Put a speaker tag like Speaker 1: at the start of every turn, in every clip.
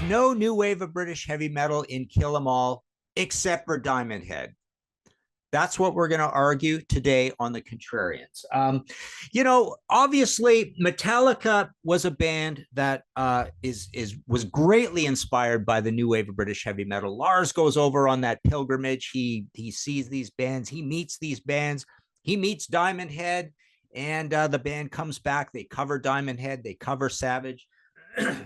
Speaker 1: no new wave of British heavy metal in Kill 'Em All except for Diamond Head. That's what we're going to argue today on the Contrarians. Obviously, Metallica was a band that was greatly inspired by the new wave of British heavy metal. Lars goes over on that pilgrimage. He sees these bands. He meets these bands. He meets Diamond Head, and the band comes back. They cover Diamond Head. They cover Savage.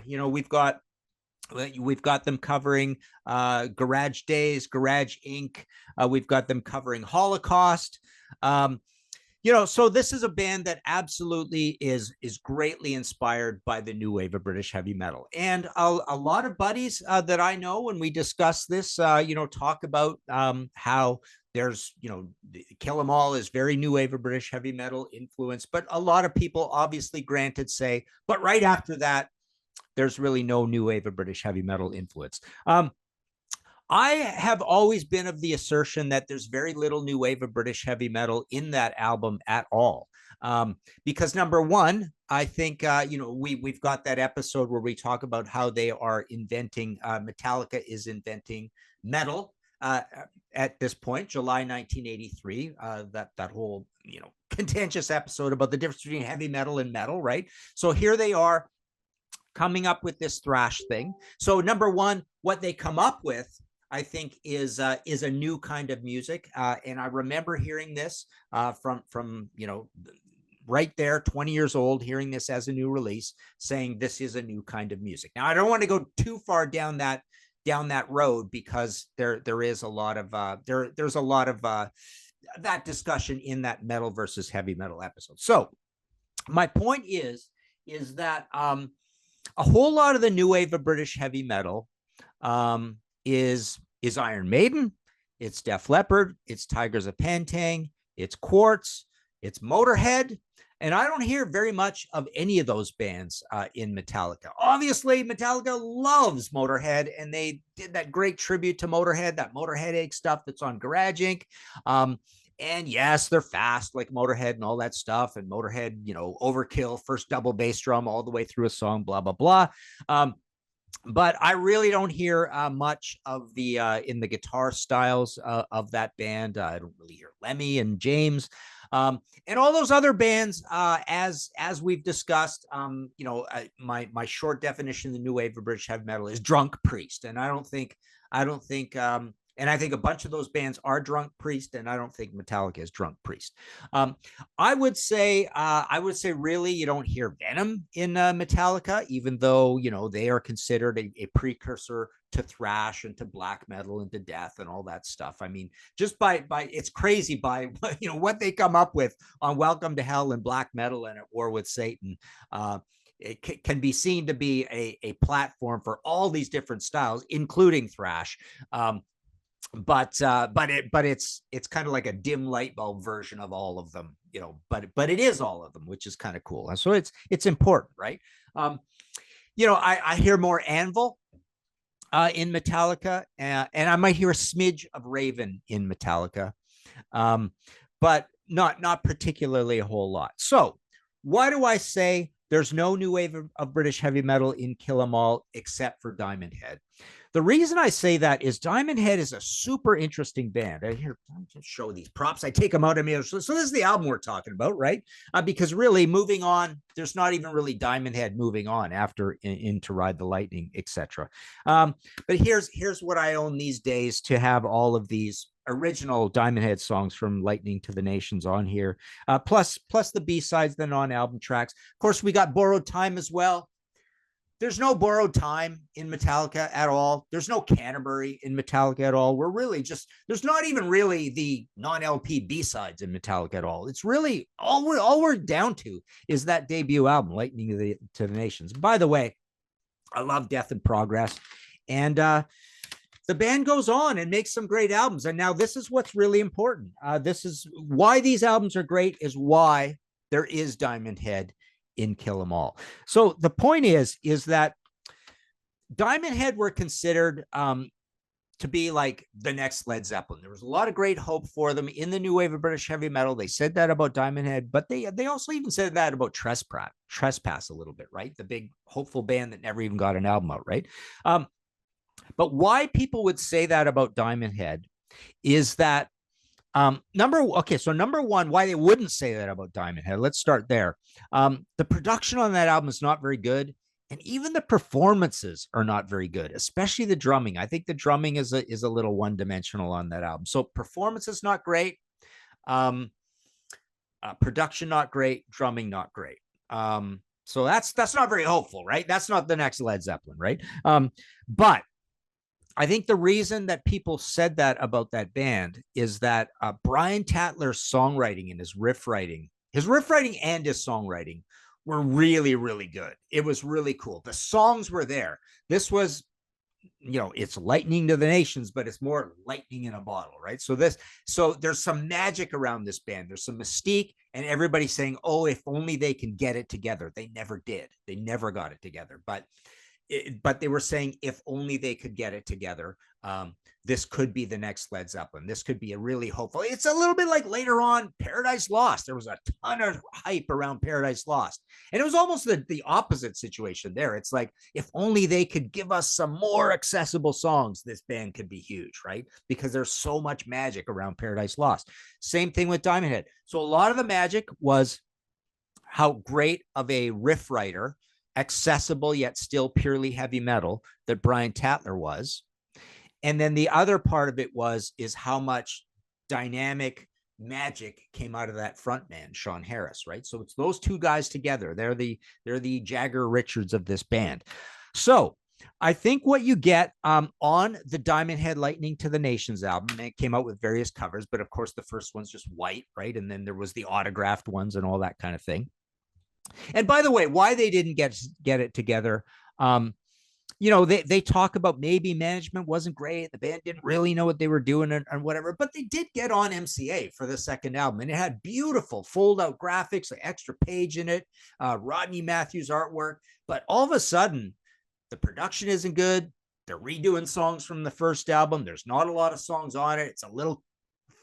Speaker 1: We've got them covering Garage Days, Garage Inc. We've got them covering Holocaust. So this is a band that absolutely is greatly inspired by the new wave of British heavy metal. And a lot of buddies that I know, when we discuss this, talk about how there's, Kill 'Em All is very new wave of British heavy metal influence. But a lot of people, obviously, granted, say, but right after that, there's really no new wave of British heavy metal influence. I have always been of the assertion that there's very little new wave of British heavy metal in that album at all. Because number one, I think, we've got that episode where we talk about how they are inventing, Metallica is inventing metal at this point, July 1983, that whole, contentious episode about the difference between heavy metal and metal, right? So here they are, coming up with this thrash thing. So number one, what they come up with, I think, is a new kind of music. And I remember hearing this from right there, 20 years old, hearing this as a new release, saying this is a new kind of music. Now, I don't want to go too far down that road, because there is a lot of there's a lot of that discussion in that metal versus heavy metal episode. So my point is that a whole lot of the new wave of British heavy metal is Iron Maiden, it's Def Leppard, it's Tigers of Pantang, it's Quartz, it's Motorhead, and I don't hear very much of any of those bands in Metallica. Obviously, Metallica loves Motorhead, and they did that great tribute to Motorhead, that Motorheadache stuff that's on Garage Inc. And yes, they're fast like Motorhead and all that stuff. And Motorhead, overkill, first double bass drum all the way through a song, blah, blah, blah. But I really don't hear much of the in the guitar styles of that band. I don't really hear Lemmy and James. And all those other bands, as we've discussed, my short definition of the new wave of British heavy metal is Drunk Priest. And I don't think and I think a bunch of those bands are Drunk Priest, and I don't think Metallica is Drunk Priest. I would say really you don't hear Venom in Metallica, even though, they are considered a precursor to thrash and to black metal and to death and all that stuff. I mean, just by it's crazy by what they come up with on Welcome to Hell and black metal and At War with Satan. It can be seen to be a platform for all these different styles, including thrash. But it's kind of like a dim light bulb version of all of them, but it is all of them, which is kind of cool. So it's important, right? I hear more Anvil in Metallica, and I might hear a smidge of Raven in Metallica, but not particularly a whole lot. So why do I say there's no new wave of British heavy metal in Kill 'Em All except for Diamond Head? The reason I say that is Diamond Head is a super interesting band. Here, I'll just show these props. I take them out of me. So this is the album we're talking about, right? Because really, moving on, there's not even really Diamond Head moving on after into Ride the Lightning, etc. But here's what I own these days to have all of these original Diamond Head songs from Lightning to the Nations on here, plus the B-sides, the non-album tracks. Of course, we got Borrowed Time as well. There's no Borrowed Time in Metallica at all. There's no Canterbury in Metallica at all. There's not even really the non-LP B-sides in Metallica at all. It's really all we're down to is that debut album, Lightning to the Nations. By the way, I love Death in Progress. And the band goes on and makes some great albums. And now this is what's really important. This is why these albums are great, is why there is Diamond Head in Kill 'Em All. So the point is that Diamond Head were considered to be like the next Led Zeppelin. There was a lot of great hope for them in the new wave of British heavy metal. They said that about Diamond Head, but they also even said that about Trespass a little bit, right? The big hopeful band that never even got an album out, right? But why people would say that about Diamond Head is that number one, why they wouldn't say that about Diamond Head. Let's start there. The production on that album is not very good. And even the performances are not very good, especially the drumming. I think the drumming is a little one-dimensional on that album. So performance is not great. Production not great. Drumming not great. So that's not very hopeful, right? That's not the next Led Zeppelin, right? But I think the reason that people said that about that band is that Brian Tatler's songwriting and his riff writing and his songwriting were really, really good. It was really cool. The songs were there. This was, it's Lightning to the Nations, but it's more lightning in a bottle, right? So there's some magic around this band. There's some mystique, and everybody's saying, oh, if only they can get it together. They never did. They never got it together. But they were saying if only they could get it together, this could be the next Led Zeppelin. This could be a really hopeful. It's a little bit like later on Paradise Lost. There was a ton of hype around Paradise Lost. And it was almost the opposite situation there. It's like, if only they could give us some more accessible songs, this band could be huge, right? Because there's so much magic around Paradise Lost. Same thing with Diamond Head. So a lot of the magic was how great of a riff writer, accessible yet still purely heavy metal, that Brian Tatler was. And then the other part of it is how much dynamic magic came out of that frontman, Sean Harris, right? So it's those two guys together. They're the Jagger Richards of this band. So I think what you get on the Diamond Head Lightning to the Nations album, and it came out with various covers, but of course the first one's just white, right? And then there was the autographed ones and all that kind of thing. And by the way, why they didn't get it together, they talk about maybe management wasn't great. The band didn't really know what they were doing and whatever, but they did get on MCA for the second album, and it had beautiful fold-out graphics, an extra page in it, Rodney Matthews artwork. But all of a sudden, the production isn't good. They're redoing songs from the first album. There's not a lot of songs on it. It's a little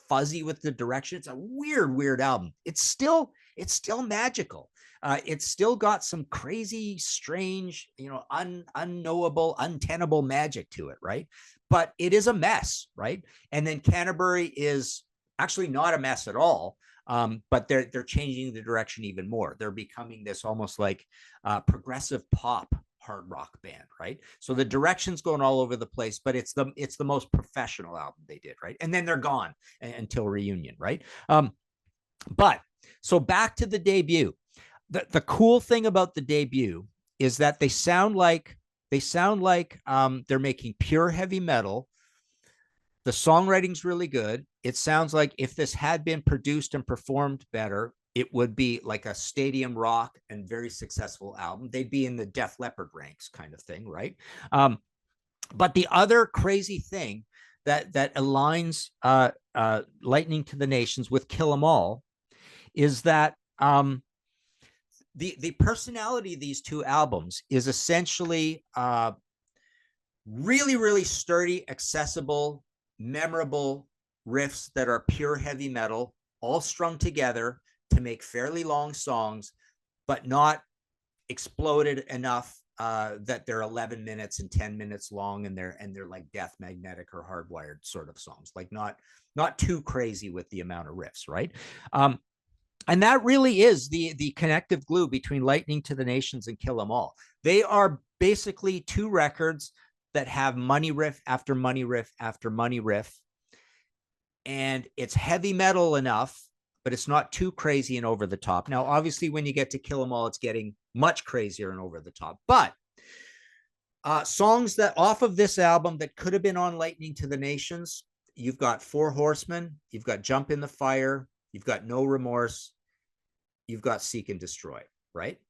Speaker 1: fuzzy with the direction. It's a weird album. It's still magical. It's still got some crazy, strange, unknowable, untenable magic to it, right? But it is a mess, right? And then Canterbury is actually not a mess at all, but they're changing the direction even more. They're becoming this almost like progressive pop hard rock band, right? So the direction's going all over the place, but it's the most professional album they did, right? And then they're gone until Reunion, right? But so back to the debut. The cool thing about the debut is that they sound like they're making pure heavy metal. The songwriting's really good. It sounds like if this had been produced and performed better, it would be like a stadium rock and very successful album. They'd be in the Def Leppard ranks kind of thing, right? But the other crazy thing that aligns Lightning to the Nations with Kill 'Em All is that the personality of these two albums is essentially really, really sturdy, accessible, memorable riffs that are pure heavy metal, all strung together to make fairly long songs, but not exploded enough that they're 11 minutes and 10 minutes long, and they're like Death Magnetic or Hardwired sort of songs, like not too crazy with the amount of riffs, right? And that really is the connective glue between Lightning to the Nations and Kill 'Em All. They are basically two records that have money riff after money riff after money riff. And it's heavy metal enough, but it's not too crazy and over the top. Now, obviously, when you get to Kill 'Em All, it's getting much crazier and over the top. But songs that off of this album that could have been on Lightning to the Nations, you've got Four Horsemen, you've got Jump in the Fire, you've got No Remorse, you've got Seek and Destroy, right?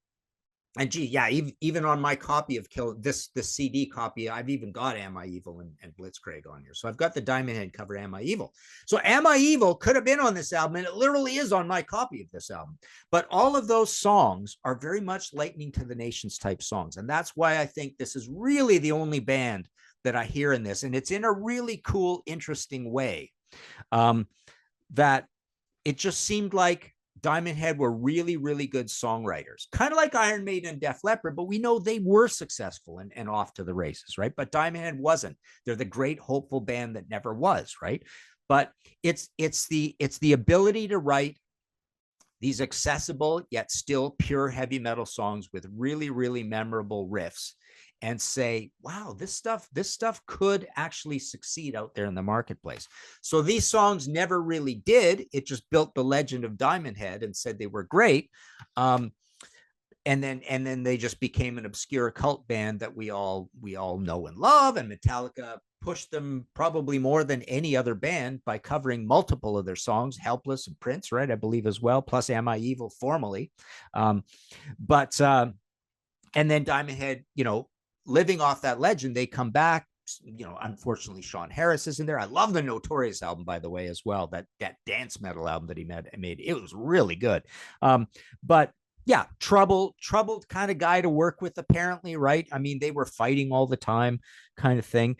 Speaker 1: And gee, yeah, even on my copy of this CD copy, I've even got Am I Evil and Blitzkrieg on here. So I've got the Diamond Head cover Am I Evil. So Am I Evil could have been on this album, and it literally is on my copy of this album. But all of those songs are very much Lightning to the Nations type songs. And that's why I think this is really the only band that I hear in this, and it's in a really cool, interesting way, that it just seemed like Diamond Head were really, really good songwriters, kind of like Iron Maiden and Def Leppard, but we know they were successful and off to the races, right? But Diamond Head wasn't. They're the great hopeful band that never was, right? But it's the ability to write these accessible yet still pure heavy metal songs with really, really memorable riffs, and say, wow, this stuff could actually succeed out there in the marketplace. So these songs never really did. It just built the legend of Diamond Head and said they were great. And then they just became an obscure cult band that we all know and love. And Metallica pushed them probably more than any other band by covering multiple of their songs, Helpless and Prince, right? I believe as well, plus Am I Evil formally. And then Diamond Head, living off that legend, they come back. Unfortunately, Sean Harris isn't there. I love the Notorious album, by the way, as well. That dance metal album that he made, it was really good. But yeah, troubled kind of guy to work with, apparently, right? I mean, they were fighting all the time, kind of thing.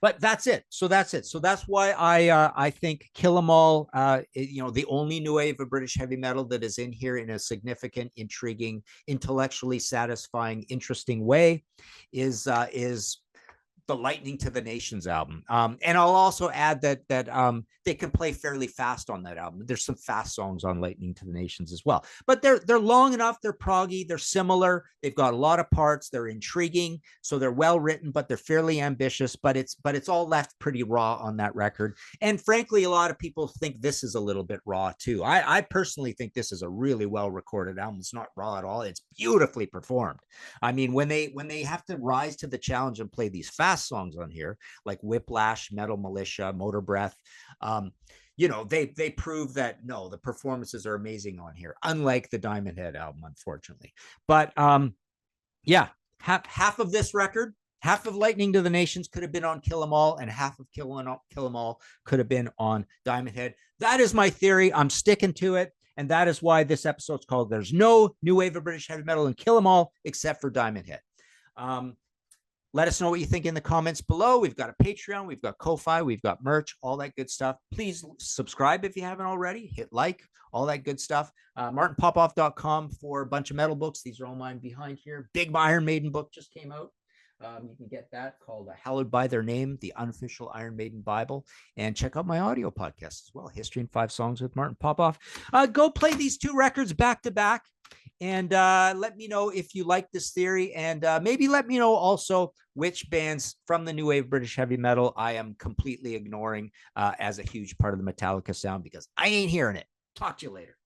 Speaker 1: But that's it. So that's why I think Kill 'Em All, the only new wave of British heavy metal that is in here in a significant, intriguing, intellectually satisfying, interesting way, is the Lightning to the Nations album. And I'll also add that they can play fairly fast on that album. There's some fast songs on Lightning to the Nations as well, but they're long enough. They're proggy. They're similar. They've got a lot of parts. They're intriguing. So they're well written, but they're fairly ambitious, but it's all left pretty raw on that record. And frankly, a lot of people think this is a little bit raw too. I personally think this is a really well recorded album. It's not raw at all. It's beautifully performed. I mean, when they have to rise to the challenge and play these fast songs on here, like Whiplash, Metal Militia, Motor Breath, they prove that no, the performances are amazing on here, unlike the Diamond Head album, unfortunately. But half of this record, half of Lightning to the Nations could have been on Kill 'Em All, and half of Kill 'Em All could have been on Diamond Head. That is my theory. I'm sticking to it. And that is why this episode's called There's No New Wave of British Heavy Metal and Kill 'Em All except for Diamond Head. Let us know what you think in the comments below. We've got a Patreon, we've got Ko-Fi, we've got merch, all that good stuff. Please subscribe if you haven't already. Hit like, all that good stuff. MartinPopoff.com for a bunch of metal books. These are all mine behind here. Big Iron Maiden book just came out. You can get that, called Hallowed by Their Name, the unofficial Iron Maiden Bible. And check out my audio podcast as well, History in 5 Songs with Martin Popoff. Go play these two records back to back. And let me know if you like this theory, and maybe let me know also which bands from the new wave British heavy metal I am completely ignoring as a huge part of the Metallica sound, because I ain't hearing it. Talk to you later.